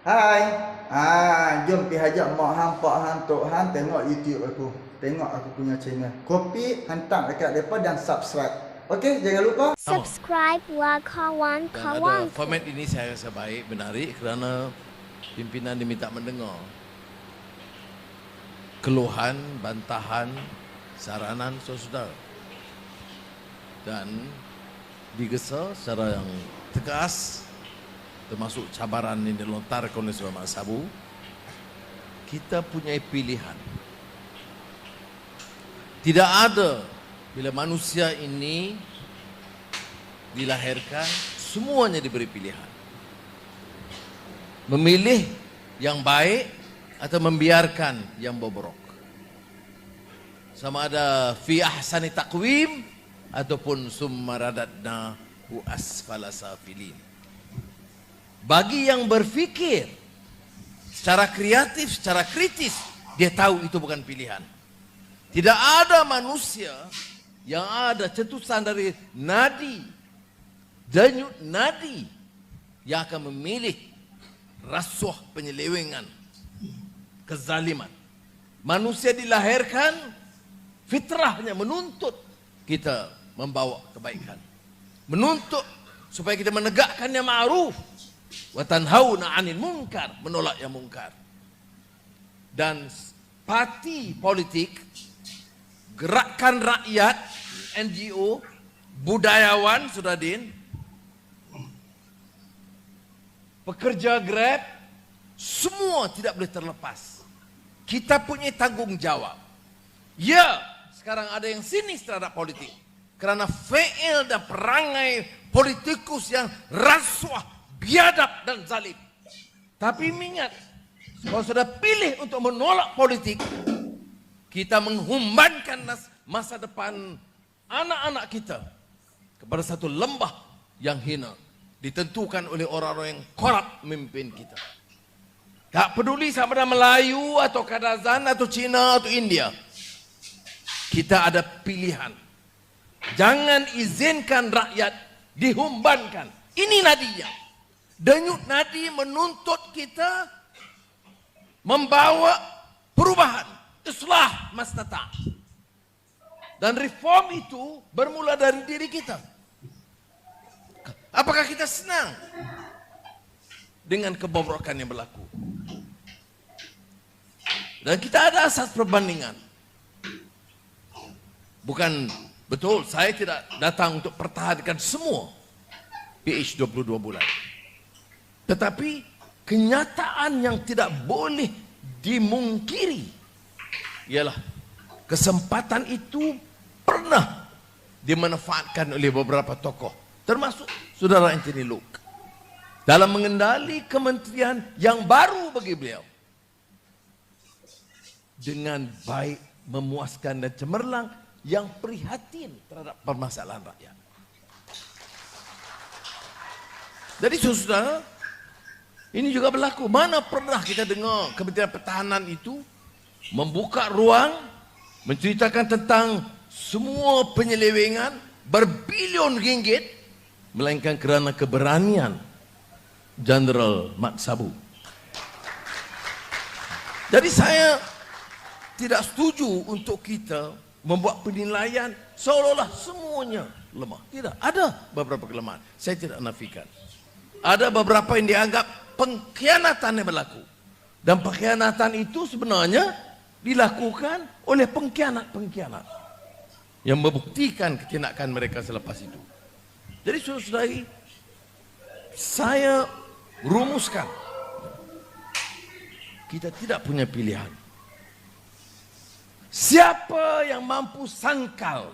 Hai. Jom pergi ajak mak hang, pak hang, tok hang tengok YouTube aku. Tengok aku punya channel. Kopi hantar dekat depa dan subscribe. Okey, jangan lupa. Subscribe Dan ada format ini saya rasa baik, menarik kerana pimpinan diminta mendengar keluhan, bantahan, saranan saudara-saudara dan digesa secara yang tegas, termasuk cabaran yang dilontarkan oleh Saudara Mak Sabu. Kita punya pilihan. Tidak ada bila manusia ini dilahirkan, semuanya diberi pilihan. Memilih yang baik atau membiarkan yang bobrok. Sama ada fi ahsani taqwim ataupun summa radadna hu asfala safilin. Bagi yang berfikir secara kreatif, secara kritis, dia tahu itu bukan pilihan. Tidak ada manusia yang ada cetusan dari nadi, denyut nadi yang akan memilih rasuah, penyelewengan, kezaliman. Manusia dilahirkan fitrahnya menuntut kita membawa kebaikan, menuntut supaya kita menegakkan yang ma'ruf wa tanhauna 'anil munkar, menolak yang mungkar. Dan parti politik, gerakan rakyat, NGO, budayawan, Sudadin, pekerja Grab, semua tidak boleh terlepas. Kita punya tanggung jawab. Ya, sekarang ada yang sinis terhadap politik. Kerana fail dan perangai politikus yang rasuah, biadab dan zalim. Tapi ingat, kalau sudah pilih untuk menolak politik, kita menghumbankan masa depan anak-anak kita kepada satu lembah yang hina, ditentukan oleh orang-orang yang korup memimpin kita. Tak peduli sama ada Melayu atau Kadazan atau Cina atau India, kita ada pilihan. Jangan izinkan rakyat dihumbankan. Ini nadinya. Denyut nadi menuntut kita membawa perubahan, islah mastata. Dan reform itu bermula dari diri kita. Apakah kita senang dengan kebobrokan yang berlaku? Dan kita ada asas perbandingan. Bukan betul, saya tidak datang untuk pertahankan semua PH 22 bulan. Tetapi kenyataan yang tidak boleh dimungkiri ialah kesempatan itu pernah dimanfaatkan oleh beberapa tokoh, termasuk Saudara Anthony Luke, dalam mengendali kementerian yang baru bagi beliau dengan baik, memuaskan dan cemerlang, yang prihatin terhadap permasalahan rakyat. Jadi saudara, ini juga berlaku. Mana pernah kita dengar Kementerian Pertahanan itu membuka ruang menceritakan tentang semua penyelewengan berbilion ringgit, melainkan kerana keberanian Jenderal Mat Sabu. Jadi saya tidak setuju untuk kita membuat penilaian seolah-olah semuanya lemah. Tidak, ada beberapa kelemahan. Saya tidak nafikan. Ada beberapa yang dianggap pengkhianatan yang berlaku. Dan pengkhianatan itu sebenarnya dilakukan oleh pengkhianat-pengkhianat yang membuktikan ketindakan mereka selepas itu. Jadi saudara-saudari, saya rumuskan, kita tidak punya pilihan. Siapa yang mampu sangkal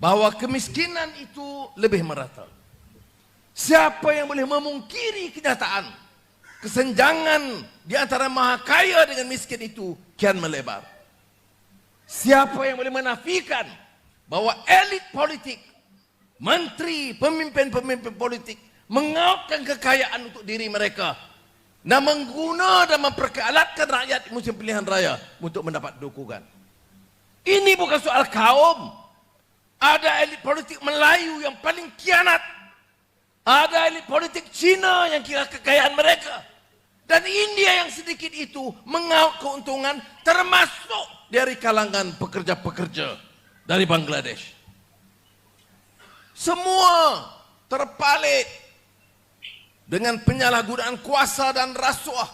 bahwa kemiskinan itu lebih merata? Siapa yang boleh memungkiri kenyataan kesenjangan di antara maha kaya dengan miskin itu kian melebar? Siapa yang boleh menafikan bahwa elit politik, menteri, pemimpin-pemimpin politik mengaupkan kekayaan untuk diri mereka dan mengguna dan memperkealatkan rakyat musim pilihan raya untuk mendapat dukungan? Ini bukan soal kaum. Ada elit politik Melayu yang paling kianat, Ada elit politik Cina yang kira kekayaan mereka. Dan India yang sedikit itu mengaut keuntungan termasuk dari kalangan pekerja-pekerja dari Bangladesh. Semua terpalit dengan penyalahgunaan kuasa dan rasuah.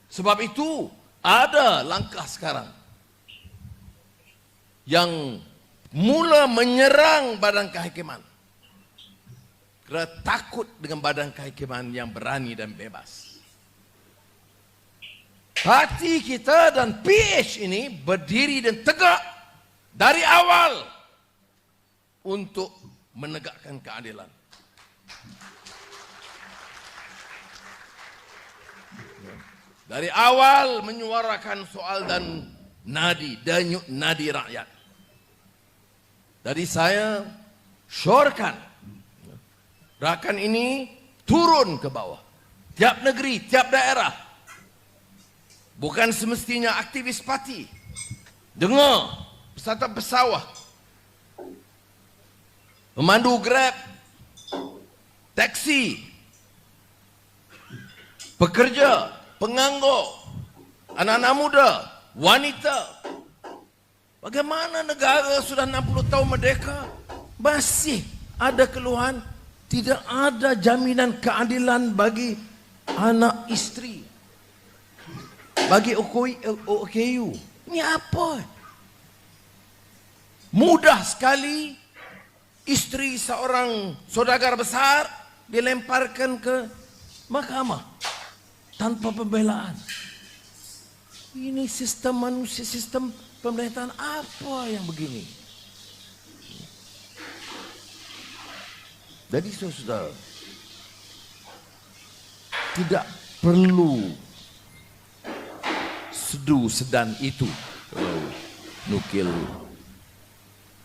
Sebab itu ada langkah sekarang yang mula menyerang badan kehakiman. Kerana takut dengan badan kehakiman yang berani dan bebas. Parti kita dan PH ini berdiri dan tegak dari awal untuk menegakkan keadilan. Dari awal menyuarakan soal dan denyut nadi rakyat. Dari saya syorkan gerakan ini turun ke bawah. Tiap negeri, tiap daerah. Bukan semestinya aktivis parti. Dengar peserta pesawah, pemandu Grab, taksi, pekerja, penganggur, anak-anak muda, wanita. Bagaimana negara sudah 60 tahun merdeka masih ada keluhan? Tidak ada jaminan keadilan bagi anak isteri, bagi OKU. Ini apa? Mudah sekali isteri seorang saudagar besar dilemparkan ke mahkamah tanpa pembelaan. Ini sistem manusia, sistem pemerintahan apa yang begini? Jadi saudara, tidak perlu sedan itu kalau nukil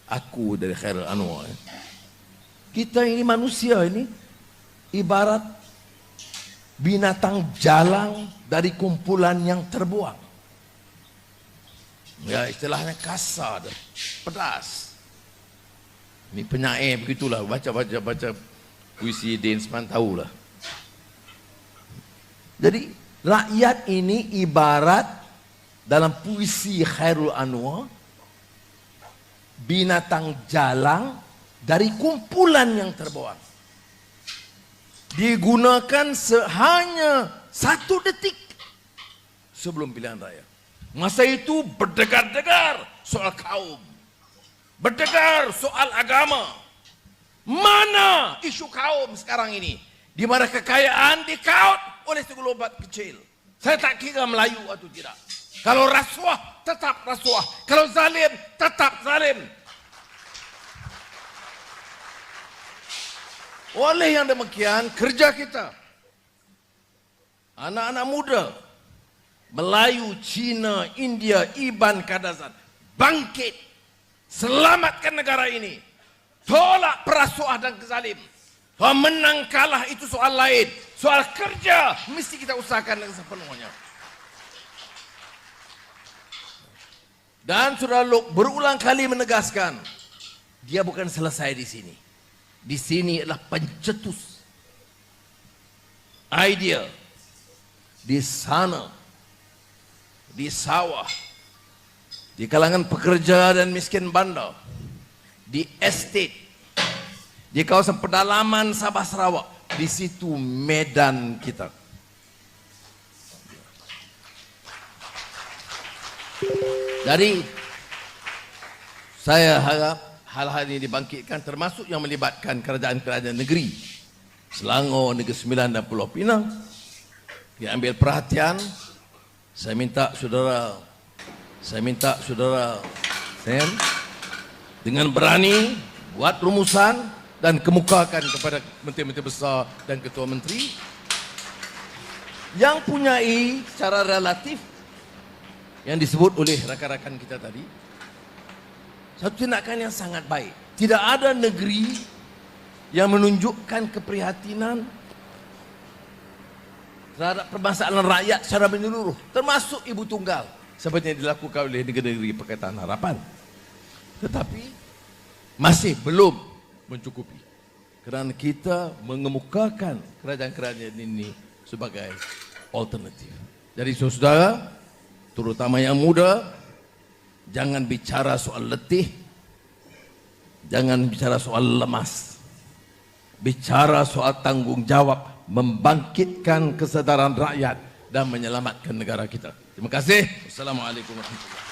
aku dari Khairul Anwar. Kita ini manusia ini ibarat binatang jalang dari kumpulan yang terbuang. Ya, istilahnya kasar dan pedas. Ini penyair begitulah, baca puisi Densman tahulah. Jadi rakyat ini ibarat dalam puisi Khairul Anwar binatang jalang dari kumpulan yang terbuang. Digunakan hanya 1 detik sebelum pilihan raya. Masa itu berdegar-degar soal kaum, berdegar soal agama. Mana isu kaum sekarang ini? Di mana kekayaan dikaut oleh segelobat kecil. Saya tak kira Melayu atau tidak. Kalau rasuah, tetap rasuah. Kalau zalim, tetap zalim. Oleh yang demikian, kerja kita, anak-anak muda, Melayu, Cina, India, Iban, Kadazan, bangkit, selamatkan negara ini, tolak perasuah dan kezalim. Soal menang kalah itu soal lain, soal kerja mesti kita usahakan dengan sepenuhnya. Dan Saudara Lok berulang kali menegaskan, dia bukan selesai di sini. Di sini adalah pencetus idea. Di sana, di sawah, di kalangan pekerja dan miskin bandar, di estate, di kawasan pedalaman Sabah Sarawak, di situ medan kita. Jadi saya harap hal-hal ini dibangkitkan, termasuk yang melibatkan kerajaan-kerajaan negeri Selangor, Negeri Sembilan dan Pulau Pinang. Diambil perhatian. Saya minta saudara Sam dengan berani buat rumusan dan kemukakan kepada menteri-menteri besar dan ketua menteri yang punyai secara relatif yang disebut oleh rakan-rakan kita tadi, satu tindakan yang sangat baik. Tidak ada negeri yang menunjukkan keprihatinan terhadap permasalahan rakyat secara menyeluruh, termasuk ibu tunggal, seperti yang dilakukan oleh negeri-negeri Pakatan Harapan. Tetapi masih belum mencukupi. Kerana kita mengemukakan kerajaan-kerajaan ini sebagai alternatif. Jadi saudara, terutama yang muda, jangan bicara soal letih, jangan bicara soal lemas. Bicara soal tanggung jawab, membangkitkan kesadaran rakyat dan menyelamatkan negara kita. Terima kasih. Wassalamualaikum warahmatullahi wabarakatuh.